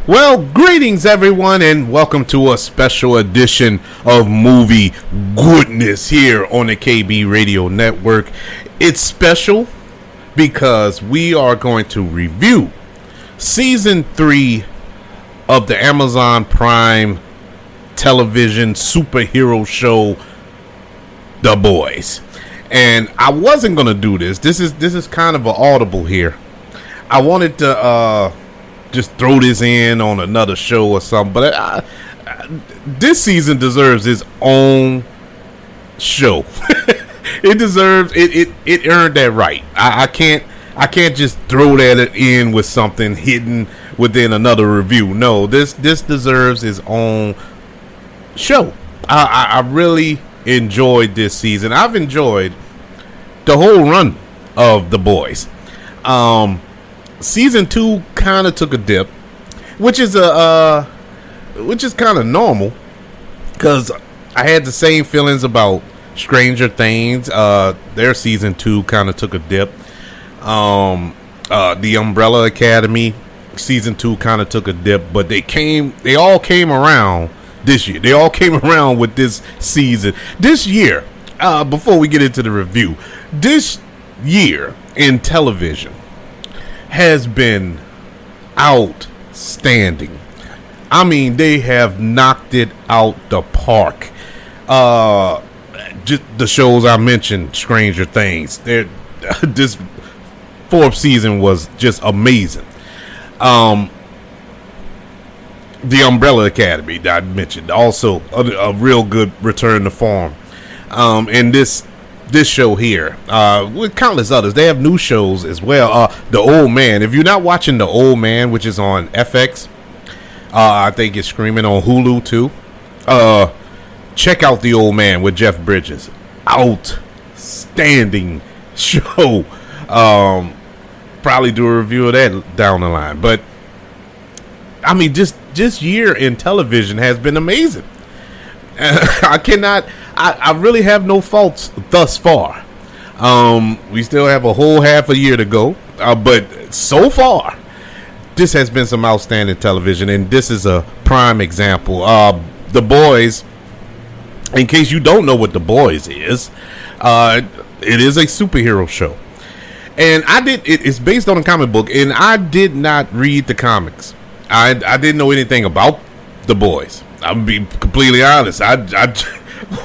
Well, greetings everyone, and welcome to a special edition of Movie Goodness here on the KB Radio Network. It's special because we are going to review Season 3 of the Amazon Prime television superhero show, The Boys. And I wasn't going to do this. This is kind of an audible here. I wanted to just throw this in on another show or something, but this season deserves its own show. It deserves it. It earned that right. I can't just throw that in with something hidden within another review. No, this deserves its own show. I really enjoyed this season. I've enjoyed the whole run of The Boys. Season 2 kind of took a dip, which is kind of normal, because I had the same feelings about Stranger Things. Their season 2 kind of took a dip. The Umbrella Academy season 2 kind of took a dip, but they all came around this year. They all came around with this season. This year, before we get into the review, this year in television has been outstanding. I mean, they have knocked it out the park. Just the shows I mentioned, Stranger Things. This fourth season was just amazing. The Umbrella Academy that I mentioned, also a real good return to form. And this show here, with countless others. They have new shows as well. The Old Man. If you're not watching The Old Man, which is on FX, I think it's streaming on Hulu too. Check out The Old Man with Jeff Bridges. Outstanding show. Probably do a review of that down the line. But I mean, this year in television has been amazing. I really have no faults thus far. We still have a whole half a year to go, but so far this has been some outstanding television, and this is a prime example. The Boys, in case you don't know what The Boys is, it is a superhero show, and it's based on a comic book, and I did not read the comics. I didn't know anything about The Boys. I'm being completely honest. I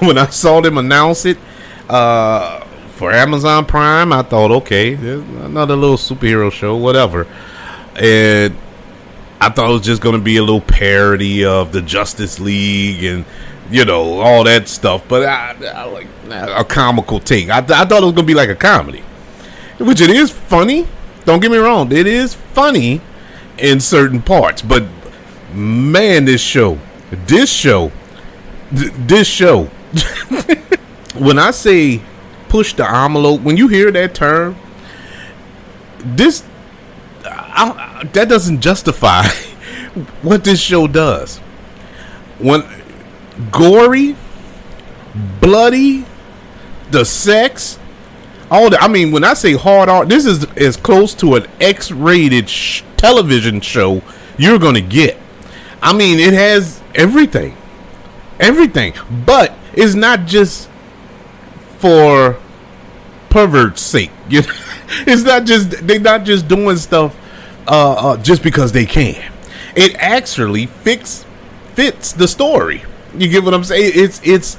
when I saw them announce it for Amazon Prime, I thought, okay, there's another little superhero show, whatever. And I thought it was just going to be a little parody of the Justice League and, all that stuff. But I like a comical take. I thought it was going to be like a comedy, which it is funny. Don't get me wrong. It is funny in certain parts. But, man, this show. When I say push the envelope, when you hear that term, that doesn't justify what this show does. When gory, bloody, the sex, when I say hard art, this is as close to an X-rated television show you're gonna get. I mean, it has everything, but it's not just for perverts' sake. It's not just, they're not just doing stuff just because they can. It actually fits the story. You get what I'm saying? It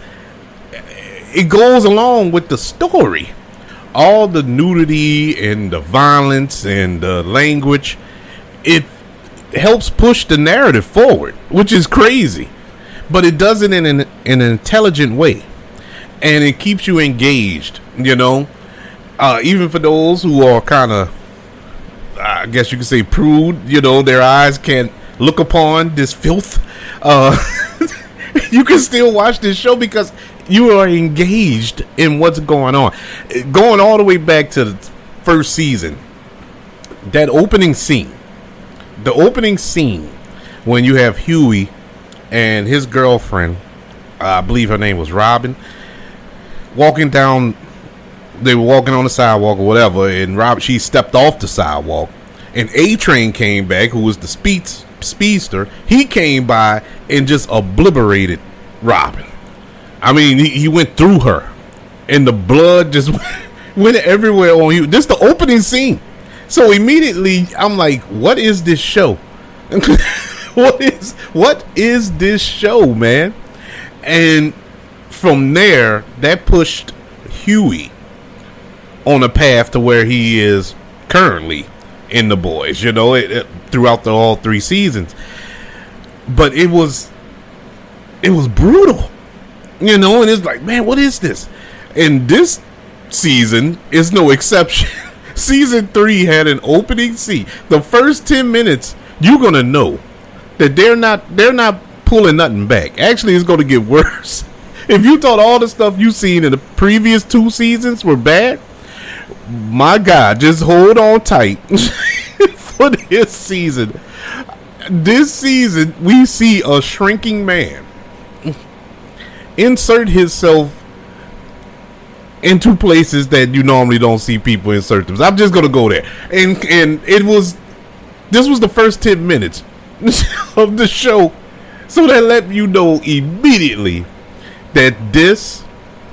goes along with the story. All the nudity and the violence and the language, it helps push the narrative forward, which is crazy, but it does it in an intelligent way, and it keeps you engaged. Even for those who are kind of, I guess you could say, prude. Their eyes can't look upon this filth. You can still watch this show because you are engaged in what's going on. Going all the way back to the first season, that opening scene. The opening scene when you have Huey and his girlfriend, I believe her name was Robin, walking down they were walking on the sidewalk or whatever, and she stepped off the sidewalk, and A-Train came back, who was the Speed's speedster, he came by and just obliterated Robin. I mean, he went through her, and the blood just went everywhere on you. This is the opening scene. So immediately, I'm like, what is this show? What is this show, man? And from there, that pushed Huey on a path to where he is currently in The Boys, you know, throughout all 3 seasons. But it was brutal, you know, and it's like, man, what is this? And this season is no exception. Season 3 had an opening scene. The first 10 minutes, you're gonna know that they're not pulling nothing back. Actually, it's gonna get worse. If you thought all the stuff you've seen in the previous 2 seasons were bad, my God, just hold on tight for this season. This season, we see a shrinking man insert himself into places that you normally don't see people insert themselves. I'm just gonna go there, and this was the first 10 minutes of the show, so that let you know immediately that this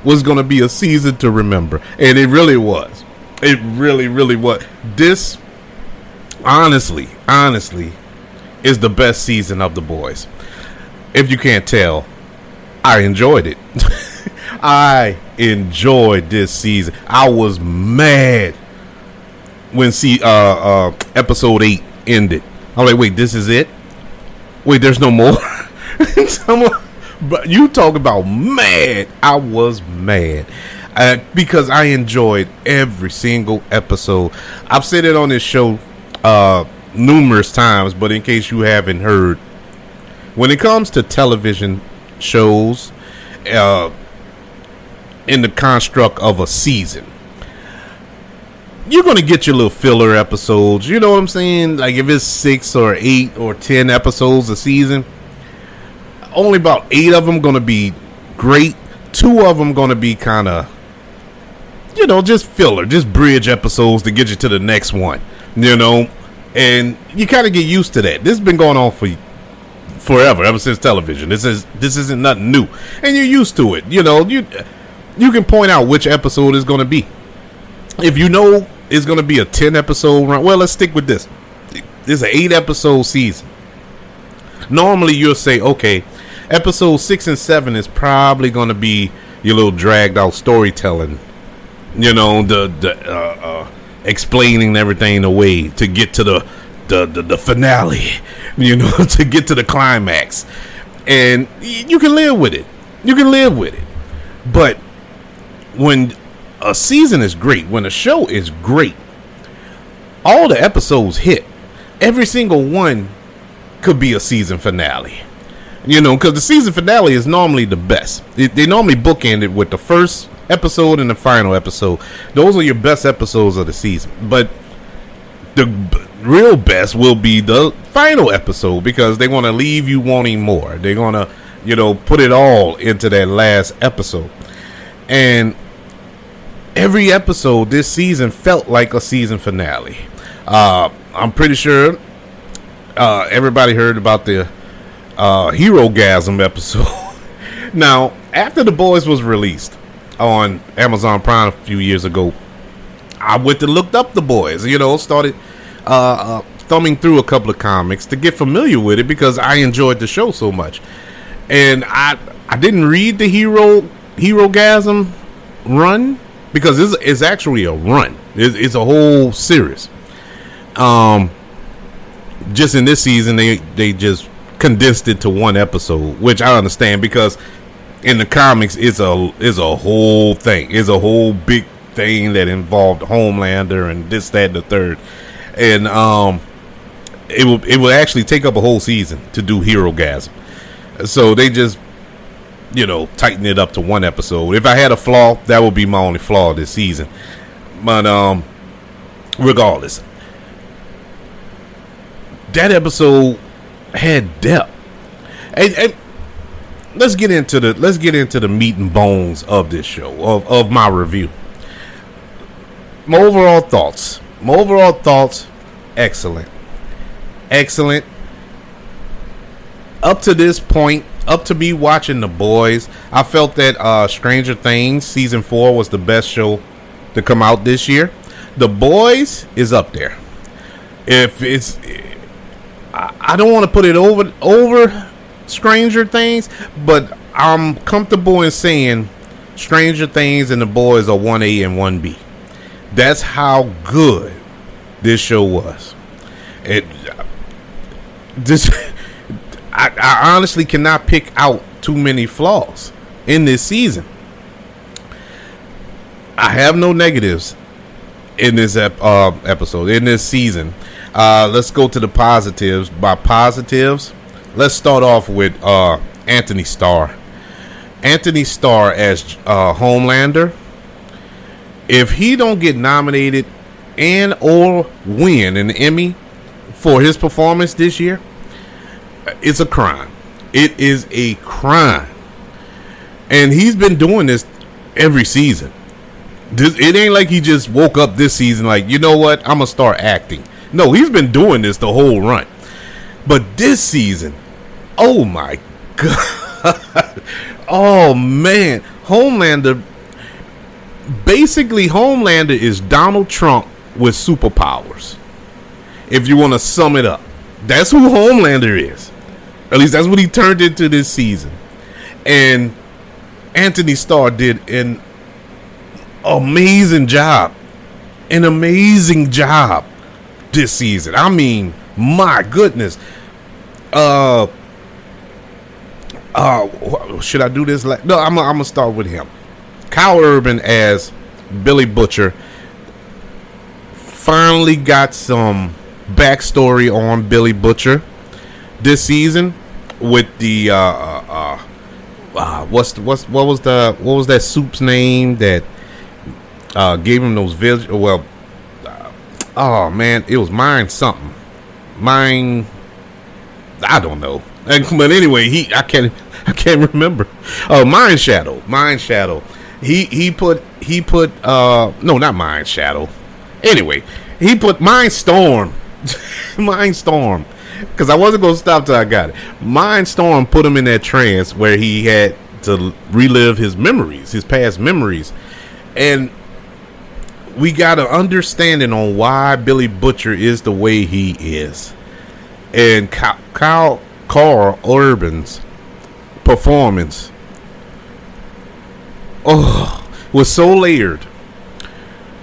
was gonna be a season to remember, and it really was. It really, really was. This, honestly, is the best season of The Boys. If you can't tell, I enjoyed it. I enjoyed this season. I was mad when episode 8 ended. I'm like, wait, this is it? Wait, there's no more? But you talk about mad. I was mad. Because I enjoyed every single episode. I've said it on this show numerous times, but in case you haven't heard, when it comes to television shows, in the construct of a season, you're going to get your little filler episodes. You know what I'm saying? Like if it's 6 or 8 or 10 episodes a season, only about 8 of them going to be great. 2 of them going to be kind of, you know, just filler, just bridge episodes to get you to the next one, you know, and you kind of get used to that. This has been going on for forever, ever since television. This isn't nothing new, and you're used to it. You know, you can point out which episode is going to be. If you know it's going to be a 10 episode run, well, let's stick with this. This is an 8 episode season. Normally, you'll say, okay, episode 6 and 7 is probably going to be your little dragged out storytelling. You know, the explaining everything away to get to the finale, you know, to get to the climax. And you can live with it. But when a season is great, when a show is great, all the episodes hit. Every single one could be a season finale. You know, because the season finale is normally the best. They normally bookend it with the first episode and the final episode. Those are your best episodes of the season. But the real best will be the final episode, because they want to leave you wanting more. They're going to, you know, put it all into that last episode. And every episode this season felt like a season finale. I'm pretty sure everybody heard about the Hero-gasm episode. Now, after The Boys was released on Amazon Prime a few years ago, I went and looked up The Boys, you know, started thumbing through a couple of comics to get familiar with it, because I enjoyed the show so much. And I didn't read the Hero-gasm run, because it's actually a run. It's a whole series. Just in this season, they just condensed it to one episode, which I understand, because in the comics it's a whole thing. It's a whole big thing that involved Homelander and this, that, and the third. And it will actually take up a whole season to do Hero-gasm. So they just, you know, tighten it up to one episode. If I had a flaw, that would be my only flaw this season. But regardless, that episode had depth. And let's get into the meat and bones of this show, of my review. My overall thoughts, excellent. up to this point, up to me watching The Boys, I felt that Stranger Things season 4 was the best show to come out this year. The Boys is up there. If it's, I don't want to put it over Stranger Things, but I'm comfortable in saying Stranger Things and The Boys are 1A and 1B. That's how good this show was. I honestly cannot pick out too many flaws in this season. I have no negatives in this episode, in this season. Let's go to the positives. By positives, let's start off with Anthony Starr. Anthony Starr as Homelander. If he don't get nominated and or win an Emmy for his performance this year, it's a crime. It is a crime. And he's been doing this every season. It ain't like he just woke up this season like, you know what, I'm going to start acting. No, he's been doing this the whole run. But this season, oh my God. Oh man. Homelander is Donald Trump with superpowers. If you want to sum it up. That's who Homelander is. At least that's what he turned into this season. And Anthony Starr did an amazing job. An amazing job this season. I mean, my goodness. Should I do this? No, I'm gonna start with him. Kyle Urban as Billy Butcher finally got some backstory on Billy Butcher this season with the what was that soup's name that gave him those oh man, it was Mine something. Mine, I don't know. But anyway, I can't remember. Mind Shadow. He put no, not Mind Shadow. Anyway, he put Mind Storm. Mind Storm. Because I wasn't going to stop till I got it. Mind Storm put him in that trance where he had to relive his memories, his past memories. And we got an understanding on why Billy Butcher is the way he is. And Carl Urban's performance was so layered,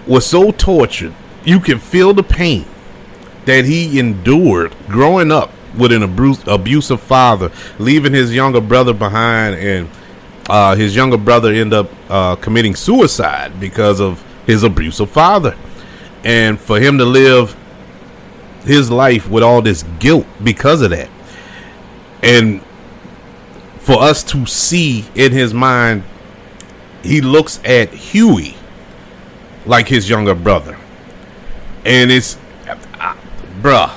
was so tortured. You can feel the pain that he endured growing up with an abusive father, leaving his younger brother behind, and his younger brother ended up committing suicide because of his abusive father. And for him to live his life with all this guilt because of that, and for us to see in his mind, he looks at Huey like his younger brother, and it's bruh,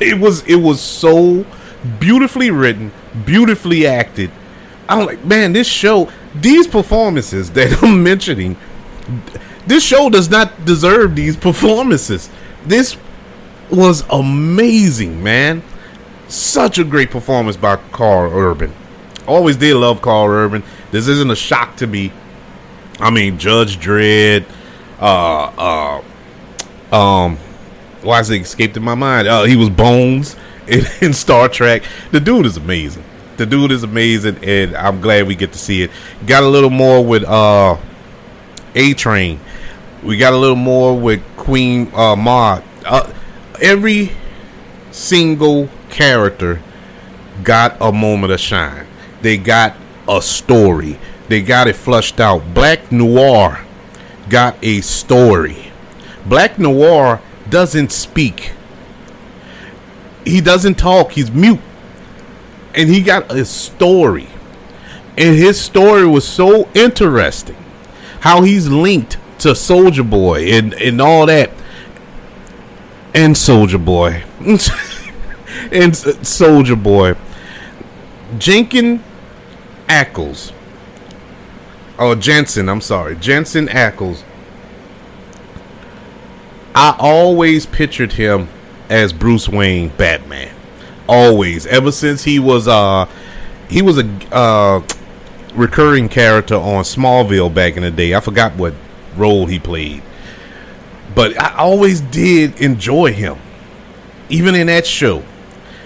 it was so beautifully written, beautifully acted. I'm like, man, this show, these performances that I'm mentioning, this show does not deserve these performances. This was amazing, man. Such a great performance by Carl Urban. Always did love Carl Urban. This isn't a shock to me. I mean, Judge Dredd, why is it escaped in my mind? He was Bones in Star Trek. The dude is amazing. And I'm glad we get to see it. Got a little more with A-Train. We got a little more with Queen Maud. Every single character got a moment of shine. They got a story. They got it flushed out. Black Noir got a story. Black Noir doesn't speak. He doesn't talk. He's mute. And he got a story. And his story was so interesting. How he's linked to Soldier Boy and all that. And Soldier Boy. And Soldier Boy. Jensen Ackles. Jensen Ackles. I always pictured him as Bruce Wayne Batman. Always, ever since he was a recurring character on Smallville back in the day. I forgot what role he played, but I always did enjoy him, even in that show.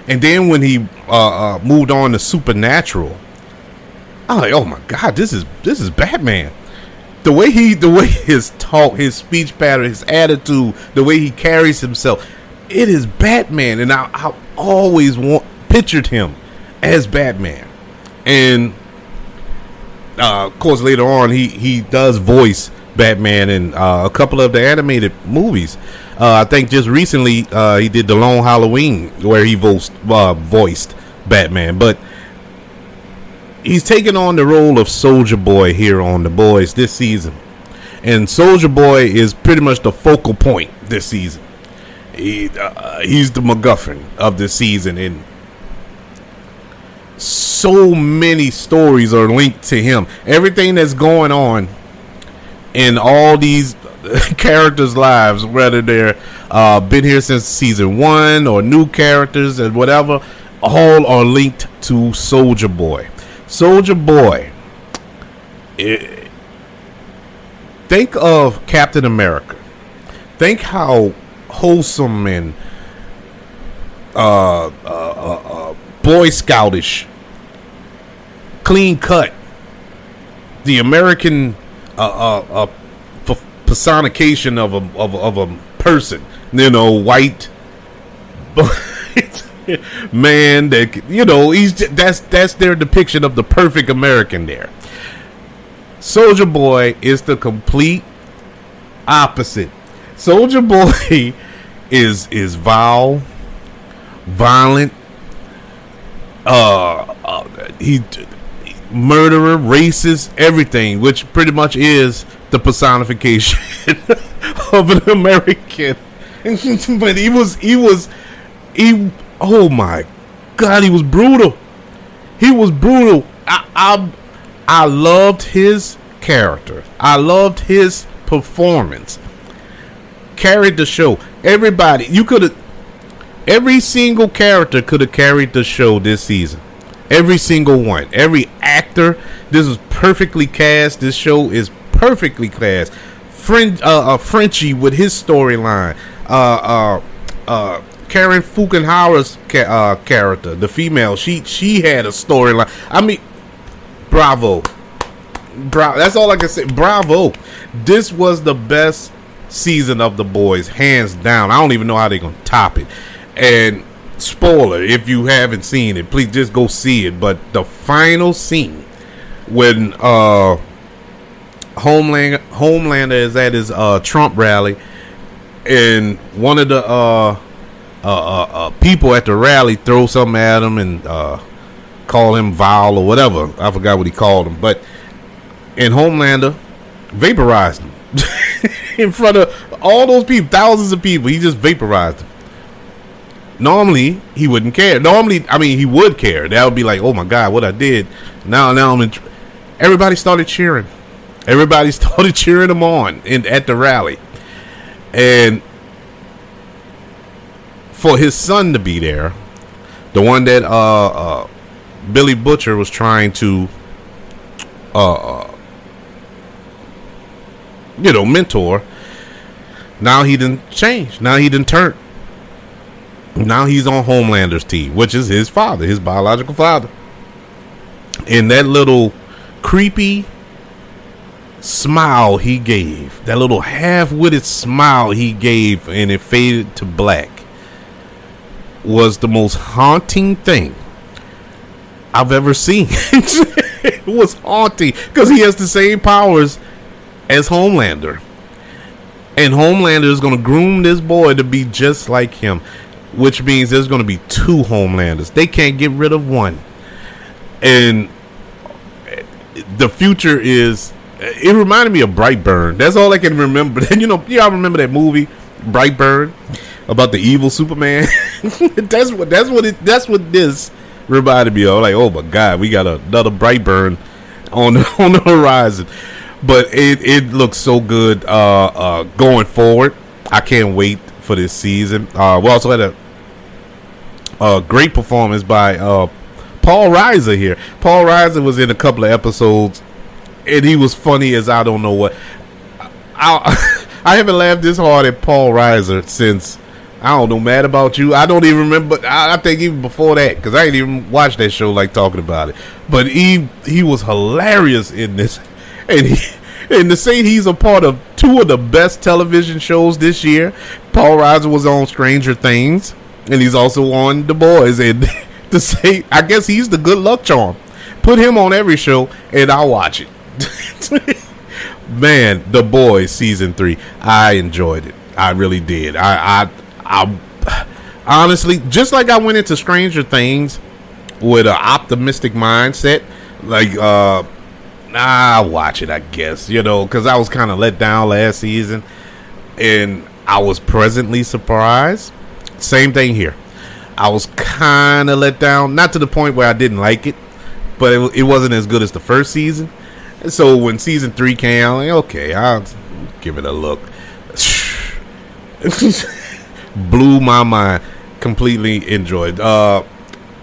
And then when he moved on to Supernatural, I'm like, oh my god, this is Batman. The way his talk, his speech pattern, his attitude, the way he carries himself, it is Batman. And I always pictured him as Batman. And of course, later on, he does voice Batman in a couple of the animated movies. I think just recently he did The Long Halloween, where he voiced Batman. But he's taken on the role of Soldier Boy here on The Boys this season. And Soldier Boy is pretty much the focal point this season. He's the MacGuffin of this season. And so many stories are linked to him. Everything that's going on in all these characters' lives, whether they're been here since season 1 or new characters and whatever, all are linked to Soldier Boy. Soldier Boy. Think of Captain America. Think how wholesome and Boy Scoutish, clean cut, the American personification of a person, white man that that's their depiction of the perfect American there. Soldier Boy is the complete opposite. Soldier Boy is violent, he murderer, racist, everything, which pretty much is the personification of an American. But he oh my god, he was brutal. He was brutal. I loved his character. I loved his performance. Carried the show. Everybody, every single character could have carried the show this season. Every single one. Every actor. This is perfectly cast. This show is perfectly cast. Frenchie with his storyline. Karen Fukuhara's character, the female, she had a storyline. I mean, bravo. That's all I can say. Bravo. This was the best season of The Boys, hands down. I don't even know how they're gonna top it. And spoiler, if you haven't seen it, please just go see it. But the final scene when Homelander is at his Trump rally, and one of the people at the rally throw something at him and call him vile or whatever. I forgot what he called him, but and Homelander vaporized him in front of all those people, thousands of people. He just vaporized them. Normally he wouldn't care. He would care. That would be like, oh my god, what I did. Now I'm in. Everybody started cheering. Everybody started cheering him on at the rally, and for his son to be there, the one that Billy Butcher was trying to mentor. Now he didn't change. Now he didn't turn. Now he's on Homelander's team, which is his father, his biological father. And that little creepy smile he gave, that little half-witted smile he gave, and it faded to black, was the most haunting thing I've ever seen. It was haunting because he has the same powers as Homelander, and Homelander is going to groom this boy to be just like him, which means there's going to be 2 Homelanders. They can't get rid of one, and the future is. It reminded me of Brightburn. That's all I can remember. Y'all remember that movie Brightburn about the evil Superman? That's what this reminded me of. Like, oh my god, we got another Brightburn on the horizon. But it looks so good going forward. I can't wait for this season. We also had Great performance by Paul Reiser here. Paul Reiser was in a couple of episodes, and he was funny as I don't know what. I haven't laughed this hard at Paul Reiser since, I don't know, Mad About You. I don't even remember. I think even before that, because I ain't even watched that show like talking about it. But he was hilarious in this, and to say he's a part of two of the best television shows this year. Paul Reiser was on Stranger Things, and he's also on The Boys. And to say, I guess he's the good luck charm. Put him on every show, and I'll watch it. Man, The Boys season 3, I enjoyed it. I really did. I honestly, just like I went into Stranger Things with an optimistic mindset, like I'll watch it, I guess, because I was kind of let down last season, and I was pleasantly surprised. Same thing here. I was kind of let down, not to the point where I didn't like it, but it wasn't as good as the first season. And so when season 3 came, I'm like, okay, I'll give it a look. Blew my mind. Completely enjoyed. The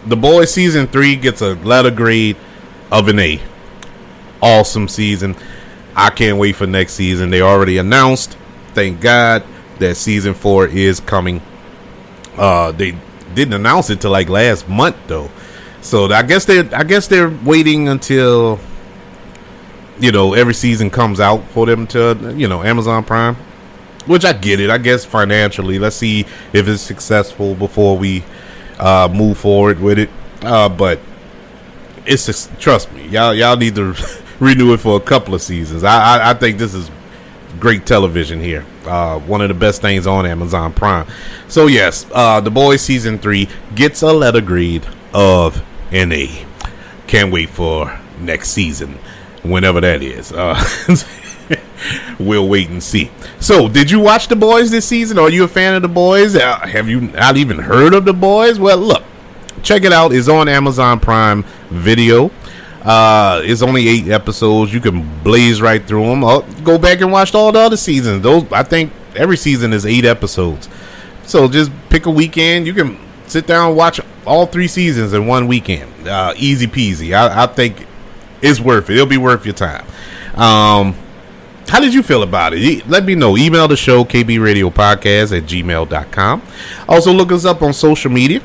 Boys season 3 gets a letter grade of an A. Awesome season. I can't wait for next season. They already announced, thank God, that season 4 is coming. They didn't announce it till like last month though. So I guess they're waiting until every season comes out for them to, Amazon Prime, which I get it. I guess financially, let's see if it's successful before we move forward with it. But it's just, trust me, y'all need to renew it for a couple of seasons. I think this is great television here. One of the best things on Amazon Prime. So yes, The Boys season 3 gets a letter grade of an A. Can't wait for next season. Whenever that is. We'll wait and see. So, did you watch The Boys this season? Are you a fan of The Boys? Have you not even heard of The Boys? Well, look. Check it out. It's on Amazon Prime Video. It's only 8 episodes. You can blaze right through them. Go back and watch all the other seasons. I think every season is 8 episodes. So, just pick a weekend. You can sit down and watch all 3 seasons in one weekend. Easy peasy. I think it's worth it. It'll be worth your time. How did you feel about it? Let me know. Email the show, kbradiopodcast@gmail.com. Also, look us up on social media.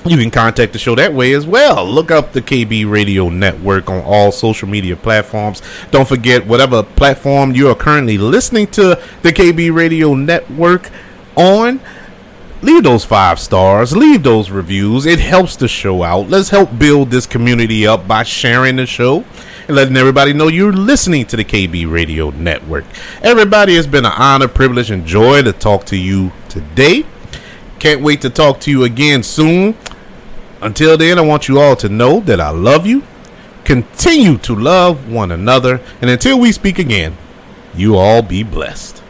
You can contact the show that way as well. Look up the KB Radio Network on all social media platforms. Don't forget, whatever platform you are currently listening to the KB Radio Network on, leave those 5 stars. Leave those reviews. It helps the show out. Let's help build this community up by sharing the show and letting everybody know you're listening to the KB Radio Network. Everybody, it's been an honor, privilege, and joy to talk to you today. Can't wait to talk to you again soon. Until then, I want you all to know that I love you. Continue to love one another. And until we speak again, you all be blessed.